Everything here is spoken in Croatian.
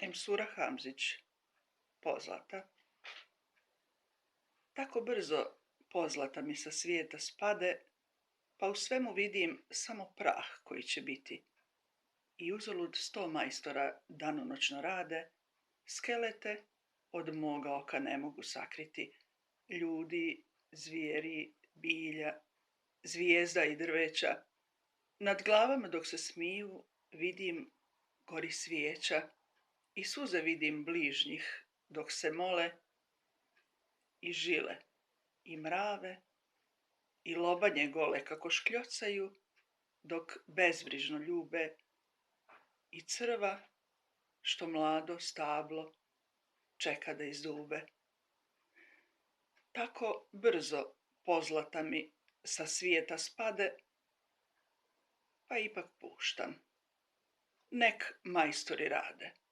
Emsura Hamzić, pozlata. Tako brzo pozlata mi sa svijeta spade, pa u svemu vidim samo prah koji će biti. I uzalud 100 majstora danonoćno rade, skelete od moga oka ne mogu sakriti. Ljudi, zvijeri, bilja, zvijezda i drveća. Nad glavama dok se smiju vidim gori svijeća i suze vidim bližnjih dok se mole, i žile, i mrave, i lobanje gole kako škljocaju dok bezbrižno ljube, i crva što mlado stablo čeka da izdube. Tako brzo pozlata mi sa svijeta spade, pa ipak puštam. Nek majstori rade.